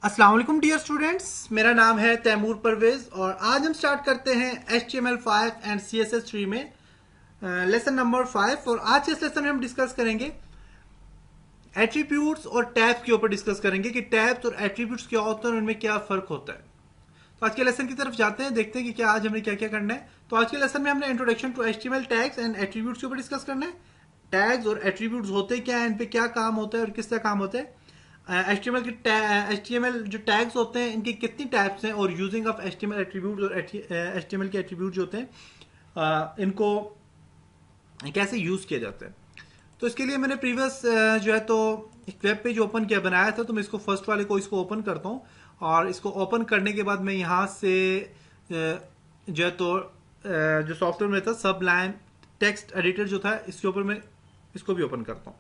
अस्सलाम वालेकुम dear students, मेरा नाम है तैमूर परवेज और आज हम स्टार्ट करते हैं HTML5 एंड CSS3 में लेसन नंबर 5। और आज के इस लेसन में हम डिस्कस करेंगे एट्रीब्यूट्स और टैब्स के ऊपर डिस्कस करेंगे कि टैब्स और एट्रीब्यूट्स क्या होते हैं और उनमें क्या फ़र्क होता है। तो आज के लेसन की तरफ जाते हैं, देखते हैं कि क्या आज हमने क्या क्या करना है। तो आज के लेसन में हमने introduction to HTML tags and attributes के ऊपर डिस्कस करना है। टैग्स और एट्रीब्यूट्स होते क्या है, इन पे क्या काम होता है और किस तरह काम होता है। एच टी एम एल जो टैग्स होते हैं इनकी कितनी टाइप्स हैं और यूजिंग ऑफ HTML एट्रीब्यूट और HTML के एट्रीब्यूट जो होते हैं इनको कैसे यूज किया जाता है। तो इसके लिए मैंने प्रीवियस जो है तो एक वेब पेज ओपन किया बनाया था। तो मैं इसको फर्स्ट वाले को इसको ओपन करता हूँ और इसको ओपन करने के बाद मैं यहाँ से जो है तो जो सॉफ्टवेयर में था सबलाइन टेक्स्ट एडिटर जो था इसके ऊपर मैं इसको भी ओपन करता हूँ।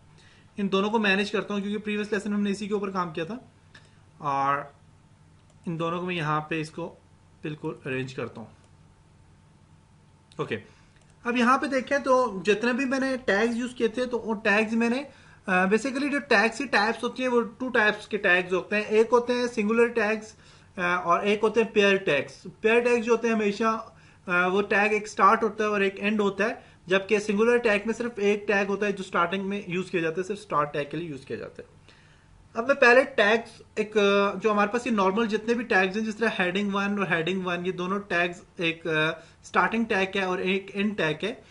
इन दोनों को मैनेज करता हूँ क्योंकि प्रीवियस लेसन हमने इसी के ऊपर काम किया था। और इन दोनों को मैं यहाँ पे इसको बिल्कुल अरेंज करता हूँ। ओके, अब यहाँ पे देखें तो जितने भी मैंने टैग्स यूज किए थे तो वो टैग्स मैंने बेसिकली जो टैग्स की टाइप्स होती हैं वो टू टाइप्स के टैग्स होते हैं। एक होते हैं सिंगुलर टैग्स और एक होते हैं पेयर टैग्स। पेयर टैग्स जो होते हैं हमेशा वो टैग एक स्टार्ट होता है और एक एंड होता है, जबकि सिंगुलर टैग में सिर्फ एक टैग होता है जो स्टार्टिंग में यूज किया जाता है, सिर्फ स्टार्ट टैग के लिए यूज किया जाता है। अब मैं पहले टैग्स एक जो हमारे पास ये नॉर्मल जितने भी टैग्स हैं जिस तरह हेडिंग 1 और हेडिंग 1 ये दोनों टैग्स एक स्टार्टिंग टैग है और एक एंड टैग है।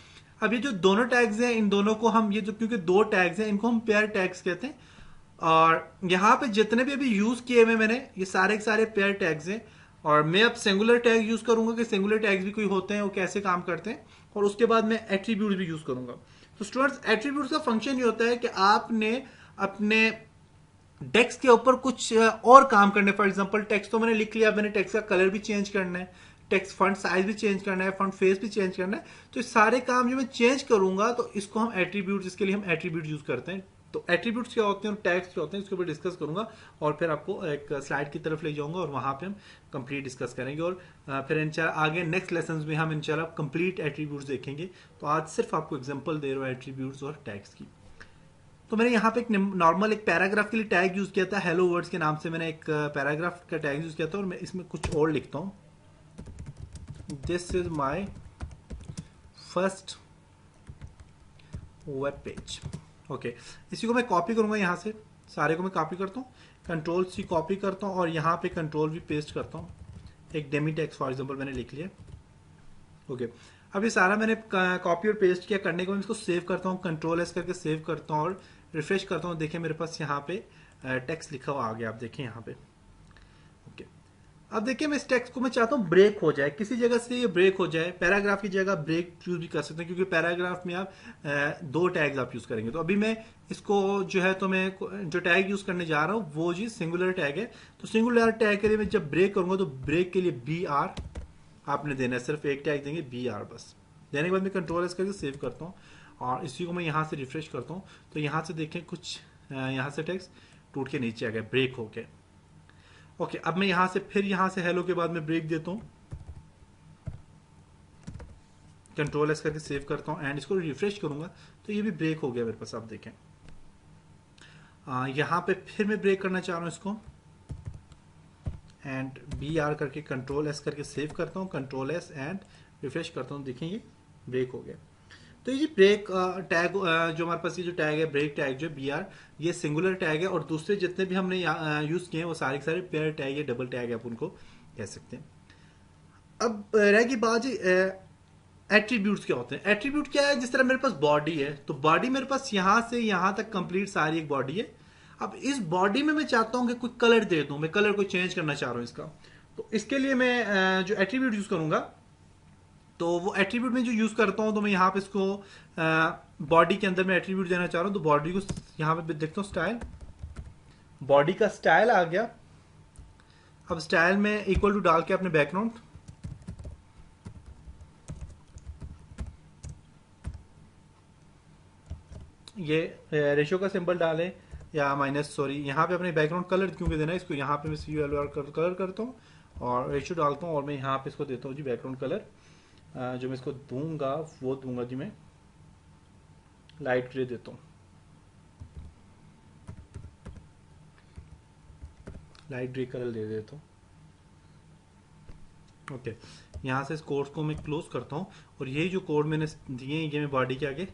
अब ये जो दोनों टैग्स हैं इन दोनों को हम ये जो क्योंकि दो टैग्स हैं इनको हम पेयर टैग्स कहते हैं। और यहाँ पे जितने भी अभी यूज किए हुए मैंने ये सारे के सारे पेयर टैग्स हैं। और मैं अब सिंगुलर टैग यूज करूंगा कि सिंगुलर टैग्स भी कोई होते हैं वो कैसे काम करते हैं, और उसके बाद मैं एट्रीब्यूट भी यूज करूंगा। तो स्टूडेंट्स एट्रीब्यूट्स का फंक्शन ये होता है कि आपने अपने टेक्स्ट के ऊपर कुछ और काम करने। फॉर एग्जांपल टेक्स्ट तो मैंने लिख लिया, मैंने टेक्स्ट का कलर भी चेंज करना है, टेक्स्ट फॉन्ट साइज भी चेंज करना है, फॉन्ट फेस भी चेंज करना है। तो ये सारे काम जो मैं चेंज करूंगा तो इसको हम एट्रीब्यूट, इसके लिए हम एट्रीब्यूट यूज करते हैं। तो एट्रीब्यूट्स क्या होते हैं और टैग्स क्या होते हैं इसके ऊपर डिस्कस करूंगा और फिर आपको एक स्लाइड की तरफ ले जाऊंगा और वहां पे हम कंप्लीट डिस्कस करेंगे। और फिर इंशाल्लाह आगे नेक्स्ट लेसन में हम इंशाल्लाह कंप्लीट एट्रीब्यूट्स देखेंगे। तो आज सिर्फ आपको एग्जांपल दे रहा हूँ एट्रीब्यूट्स और टैग्स की। तो मैंने यहाँ पे एक नॉर्मल एक पैराग्राफ के लिए टैग यूज किया था, हेलो वर्ड्स के नाम से मैंने एक पैराग्राफ का टैग यूज किया था। और मैं इसमें कुछ और लिखता हूँ, this is my first web page. Okay, इसी को मैं कॉपी करूंगा, यहाँ से सारे को मैं कॉपी करता हूँ, कंट्रोल सी कॉपी करता हूँ और यहाँ पे कंट्रोल भी पेस्ट करता हूँ। एक डेमी टेक्स्ट फॉर एग्जाम्पल मैंने लिख लिया। ओके, अब ये सारा मैंने कॉपी और पेस्ट किया करने के बाद इसको सेव करता हूँ, कंट्रोल एस करके सेव करता हूँ और रिफ्रेश करता हूँ। देखिए मेरे पास यहाँ पे टेक्स्ट लिखा हुआ आ गया, आप देखें यहाँ पे। ओके, अब देखिए मैं इस टेक्स्ट को मैं चाहता हूँ ब्रेक हो जाए, किसी जगह से ये ब्रेक हो जाए। पैराग्राफ की जगह ब्रेक यूज भी कर सकते हैं क्योंकि पैराग्राफ में आप दो टैग्स आप यूज करेंगे। तो अभी मैं इसको जो है तो मैं जो टैग यूज करने जा रहा हूँ वो जी सिंगुलर टैग है। तो सिंगुलर टैग के लिए मैं जब ब्रेक करूंगा तो ब्रेक के लिए BR आपने देना है, सिर्फ एक टैग देंगे BR बस। देने के बाद मैं कंट्रोल एस करके सेव करता हूँ और इसी को मैं यहाँ से रिफ्रेश करता हूँ। तो यहाँ से देखें कुछ यहाँ से टेक्स्ट टूट के नीचे आ गया, ब्रेक हो गया। ओके, अब मैं यहाँ से फिर यहाँ से हेलो के बाद मैं ब्रेक देता हूँ, कंट्रोल एस करके सेव करता हूँ एंड इसको रिफ्रेश करूंगा तो ये भी ब्रेक हो गया मेरे पास। आप देखें यहाँ पे फिर मैं ब्रेक करना चाह रहा हूँ इसको एंड BR करके कंट्रोल एस करके सेव करता हूँ, कंट्रोल एस एंड रिफ्रेश करता हूँ। देखें ये ब्रेक हो गया। तो ये ब्रेक टैग जो हमारे पास ये जो टैग है ब्रेक टैग जो BR, ये सिंगुलर टैग है और दूसरे जितने भी हमने यूज किए हैं वो सारे के सारे पेयर टैग या डबल टैग आप उनको कह सकते हैं। अब रहेगी बात एट्रीब्यूट्स क्या होते हैं। एट्रीब्यूट क्या है, जिस तरह मेरे पास बॉडी है तो बॉडी मेरे पास यहाँ से यहाँ तक कंप्लीट सारी एक बॉडी है। अब इस बॉडी में मैं चाहता हूँ कि कोई कलर दे दूं, मैं कलर को चेंज करना चाह रहा हूँ इसका। तो इसके लिए मैं जो एट्रीब्यूट यूज करूंगा तो वो एट्रीब्यूट में जो यूज करता हूँ तो मैं यहाँ पे इसको बॉडी के अंदर मैं एट्रीब्यूट देना चाह रहा हूँ। तो बॉडी को यहाँ पे देखता हूँ स्टाइल, बॉडी का स्टाइल आ गया। अब स्टाइल में इक्वल टू डाल के अपने बैकग्राउंड, ये रेशियो का सिंबल डालें या माइनस, सॉरी यहाँ पे अपने बैकग्राउंड कलर क्योंकि देना है इसको, यहाँ पे मैं CULR कलर करता हूँ और रेशियो डालता हूँ और मैं यहाँ पे इसको देता हूँ जी बैकग्राउंड कलर। जो मैं इसको दूंगा वो दूंगा जी मैं लाइट ग्रे देता हूँ, लाइट ग्रे कलर दे देता हूँ। ओके, यहाँ से इस कोड को मैं क्लोज करता हूँ और यही जो कोड मैंने दिए हैं ये मैं बॉडी के आगे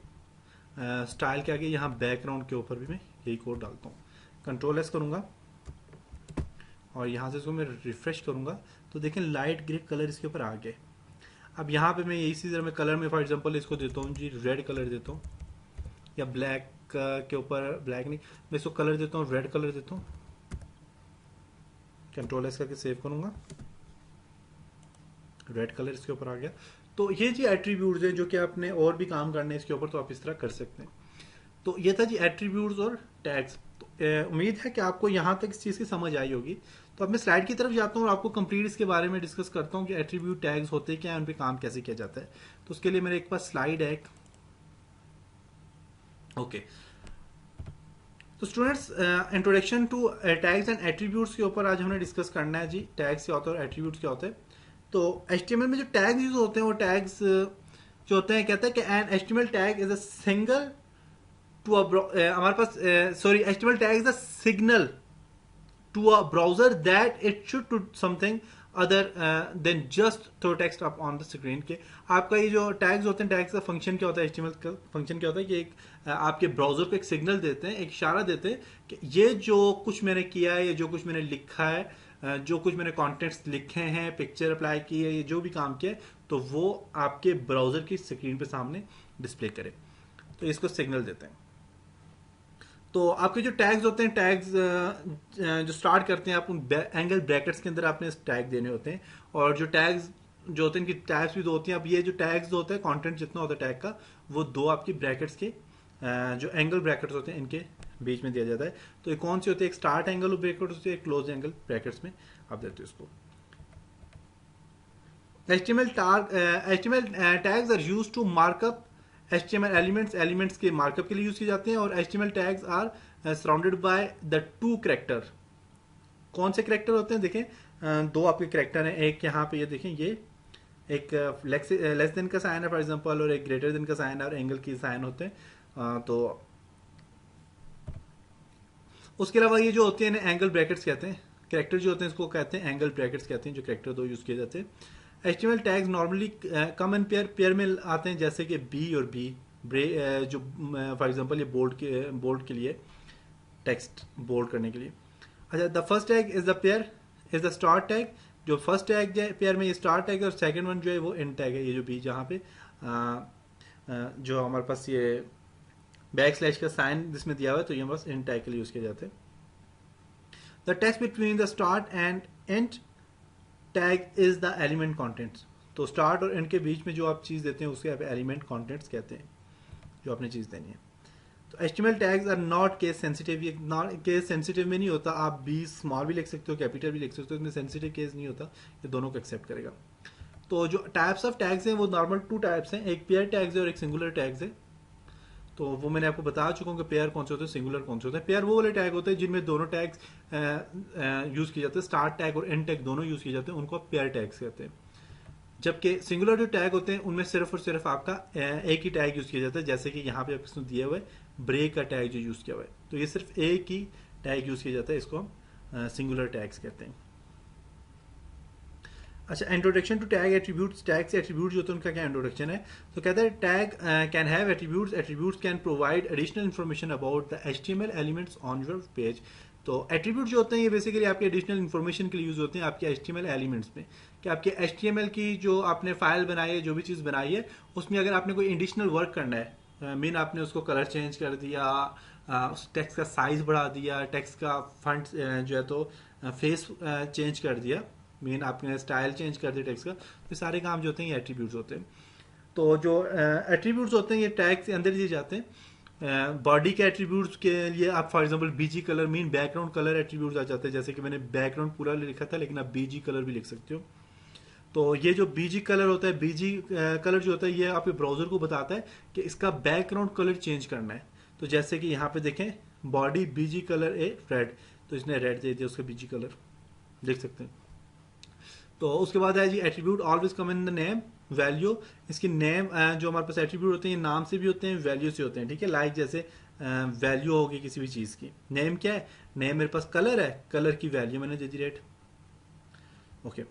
स्टाइल के आगे यहाँ बैकग्राउंड के ऊपर भी मैं यही कोड डालता हूँ। कंट्रोल एस करूँगा और यहाँ से इसको मैं रिफ्रेश करूँगा तो देखें लाइट ग्रे कलर इसके ऊपर आ गए। अब यहाँ पे मैं इसी तरह मैं कलर में फॉर एग्जांपल इसको देता हूँ जी रेड कलर देता हूँ, या ब्लैक के ऊपर ब्लैक नहीं, मैं इसको कलर देता हूँ रेड कलर देता हूँ। कंट्रोल एस करके सेव करूँगा, रेड कलर इसके ऊपर आ गया। तो ये जी एट्रीब्यूट्स हैं जो कि आपने और भी काम करने हैं इसके ऊपर, तो आप इस तरह कर सकते हैं। तो ये था जी एट्रीब्यूट्स और टैग्स। तो उम्मीद है कि आपको यहाँ तक इस चीज़ की समझ आई होगी। तो अब मैं स्लाइड की तरफ जाता हूँ और आपको कंप्लीट इसके बारे में डिस्कस करता हूँ कि एट्रीब्यूट टैग्स होते क्या हैं, उन पर काम कैसे किया जाता है। तो उसके लिए मेरे एक पास स्लाइड है। ओके, तो students introduction to tags and attributes के ऊपर आज हमने डिस्कस करना है जी, टैग्स क्या होता है और एट्रीब्यूट्स क्या होते हैं। तो HTML में जो टैग्स यूज होते हैं वो टैग्स जो होते हैं, कहते हैं कि an HTML tag is a single to हमारे पास HTML tag is a signal to a browser that it should to something other than just throw text up on the screen. के आपका ये जो टैग्स होते हैं, टैग्स का function क्या होता है, HTML का फंक्शन क्या होता है कि एक आपके ब्राउजर को एक सिग्नल देते हैं, एक इशारा देते हैं कि ये जो कुछ मैंने किया है, ये जो कुछ मैंने लिखा है, जो कुछ मैंने कंटेंट्स लिखे हैं, पिक्चर अप्लाई की है, ये जो भी काम किया है, तो वो आपके ब्राउजर की स्क्रीन पे सामने डिस्प्ले करे। तो इसको सिग्नल देते हैं। तो आपके जो टैग्स होते हैं, टैग्स जो स्टार्ट करते हैं आप उन एंगल ब्रैकेट्स के अंदर आपने टैग देने होते हैं। और जो टैग्स जो होते हैं इनकी टैग्स भी दो होती हैं। अब ये जो टैग्स होते हैं, कंटेंट जितना होता है टैग का, वो दो आपकी ब्रैकेट्स के जो एंगल ब्रैकेट्स होते हैं इनके बीच में दिया जाता है। तो ये कौन सी होती है, एक स्टार्ट एंगल ब्रैकेट होती है, एक क्लोज एंगल ब्रैकेट्स में आप देते हो इसको। HTML tags are used to markup HTML elements के मार्कअप के लिए यूज किए जाते हैं। और HTML tags are surrounded by the two character. कौन से कैरेक्टर होते हैं, देखें दो आपके कैरेक्टर हैं। एक यहाँ पे ये देखें, ये एक लेस देन का साइन है फॉर एग्जांपल, और एक ग्रेटर देन का साइन है, और एंगल की साइन होते हैं। तो उसके अलावा ये जो होती है एंगल ब्रैकेट्स कहते हैं, कैरेक्टर जो होते हैं इसको कहते हैं एंगल ब्रैकेट्स कहते हैं, जो कैरेक्टर दो यूज किए जाते हैं। HTML tags normally come and pair में आते हैं, जैसे कि बी और बी जो फॉर एग्जांपल ये बोल्ड के लिए टेक्स्ट बोल्ड करने के लिए। अच्छा, the first tag is the pair is the start tag. जो फर्स्ट टैग है पेयर में ये स्टार्ट टैग है, और सेकंड वन जो है वो एंड टैग है। ये जो बी जहाँ पे जो हमारे पास ये बैक स्लैश का साइन जिसमें दिया हुआ है, तो ये बस एंड टैग के लिए यूज किए जाते हैं। The text between the start and and tag is the element contents. तो स्टार्ट और एंड के बीच में जो आप चीज़ देते हैं उसके आप एलिमेंट कंटेंट्स कहते हैं, जो आपने चीज़ देनी है। तो HTML tags are not case sensitive. ये केस सेंसिटिव में नहीं होता। आप बी स्मॉल भी लिख सकते हो, कैपिटल भी लिख सकते हो, इसमें सेंसिटिव केस नहीं होता, ये दोनों को एक्सेप्ट करेगा। तो जो टाइप्स ऑफ टैग्स हैं वो नॉर्मल टू टाइप्स हैं, एक पेयर टैग्स है और एक सिंगुलर टैग्स है। तो वो मैंने आपको बता चुका हूँ कि पेयर कौन से होते हैं, सिंगुलर कौन से होते हैं। पेयर वो वाले टैग होते हैं जिनमें दोनों टैग्स यूज किए जाते हैं, स्टार्ट टैग और एंड टैग दोनों यूज किए जाते हैं, उनको आप पेयर टैग्स कहते हैं। जबकि सिंगुलर जो टैग होते हैं उनमें सिर्फ और सिर्फ आपका एक ही टैग यूज किया जाता है, जैसे कि यहाँ पे आपको दिया हुआ है ब्रेक का टैग जो यूज किया हुआ है, तो ये सिर्फ एक ही टैग यूज किया जाता है, इसको हम सिंगुलर टैग्स कहते हैं। अच्छा, introduction to tag attributes. Tag से एट्रीब्यूट जो होते हैं उनका क्या इंट्रोडक्शन है। तो कहता है tag can have attributes, attributes can provide additional information about the HTML elements on your page. तो एट्रीब्यूट जो होते हैं ये बेसिकली आपके एडिशनल इन्फॉर्मेशन के लिए यूज होते हैं आपके HTML एलिमेंट्स में, कि आपके HTML की जो आपने फाइल बनाई है, जो भी चीज़ बनाई है, उसमें अगर आपने कोई एडिशनल वर्क करना है, मीन आपने उसको कलर चेंज कर दिया, उस टेक्स्ट का साइज बढ़ा दिया, टेक्स्ट का फंट जो है तो फेस चेंज कर दिया, मीन आपने स्टाइल चेंज कर दिया टेक्स्ट का, तो सारे काम जो होते हैं ये एट्रीब्यूट्स होते हैं। तो जो एट्रीब्यूट्स होते हैं ये टैग के अंदर दिए जाते हैं। बॉडी के एट्रीब्यूट्स के लिए आप for example BG colour mean background colour attributes आ जाते हैं, जैसे कि मैंने बैकग्राउंड पूरा लिखा था, लेकिन आप BG कलर भी लिख सकते हो। तो ये जो BG कलर होता है, BG कलर जो होता है, ये आपके ब्राउजर को बताता है कि इसका बैकग्राउंड कलर चेंज करना है। तो जैसे कि यहाँ पे देखें बॉडी BG कलर ए रेड, तो इसने रेड दे दिया, उसका BG कलर लिख सकते हैं। तो उसके बाद है जी attribute always come in the name value. इसकी नेम जो हमारे पास एट्रीब्यूट होते हैं ये नाम से भी होते हैं, वैल्यू से होते हैं, ठीक है। लाइक जैसे वैल्यू होगी किसी भी चीज़ की। नेम क्या है, नेम मेरे पास कलर है, कलर की वैल्यू मैंने दे दी रेड। ओके,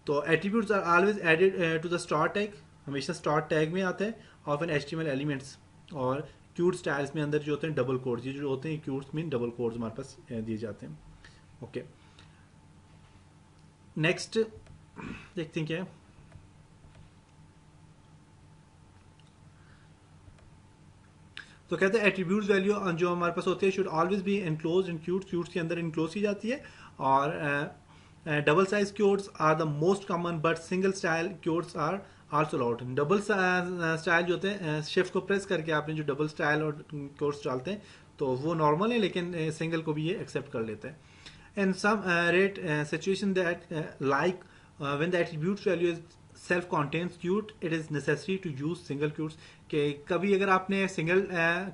तो attributes are always added to the start tag, हमेशा स्टार टैग में आते हैं ऑफ एन एचटीएमएल एलिमेंट्स। और क्यूट स्टाइल्स में अंदर जो होते हैं डबल कोड्स, ये जो होते हैं क्यूट्स मीन डबल कोड्स हमारे पास दिए जाते हैं। ओके, नेक्स्ट देखते हैं क्या है। तो कहते हैं एट्रीब्यूट्स वैल्यू जो हमारे पास होती है should always be enclose in quotes, quotes के अंदर इनक्लोज की जाती है। और double size quotes are the most common but single style quotes are also allowed. Double style जो होते हैं, शिफ्ट को प्रेस करके आपने जो डबल स्टाइल और क्यूट्स डालते हैं तो वो नॉर्मल है, लेकिन सिंगल को भी ये एक्सेप्ट कर लेते हैं। In some rare situation that like when the attributes value is self-contained quote, it is necessary to use single quotes। कि कभी अगर आपने सिंगल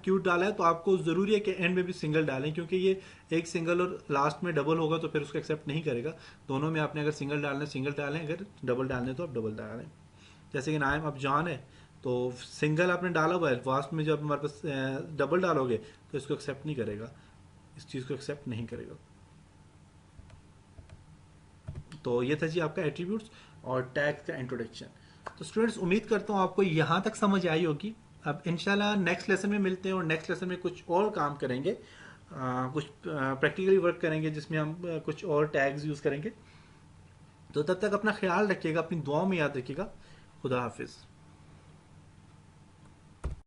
क्यूट डाला है तो आपको ज़रूरी है कि एंड में भी सिंगल डालें, क्योंकि ये एक सिंगल और लास्ट में डबल होगा तो फिर उसको एक्सेप्ट नहीं करेगा। दोनों में आपने अगर सिंगल डालना है सिंगल डालें, अगर डबल डालने तो आप डबल डालें। जैसे कि नाम अब जान है तो सिंगल आपने डाला हुआ है, लास्ट में जब हमारे पास डबल डालोगे तो इसको एक्सेप्ट नहीं करेगा, इस चीज़ को एक्सेप्ट नहीं करेगा। तो ये था जी आपका एट्रीब्यूट्स और टैग्स का इंट्रोडक्शन। तो स्टूडेंट्स उम्मीद करता हूँ आपको यहाँ तक समझ आई होगी। अब इंशाल्लाह नेक्स्ट लेसन में मिलते हैं और नेक्स्ट लेसन में कुछ और काम करेंगे, कुछ प्रैक्टिकली वर्क करेंगे जिसमें हम कुछ और टैग्स यूज़ करेंगे। तो तब तक अपना ख्याल रखिएगा, अपनी दुआओं में याद रखिएगा। खुदा हाफिज़।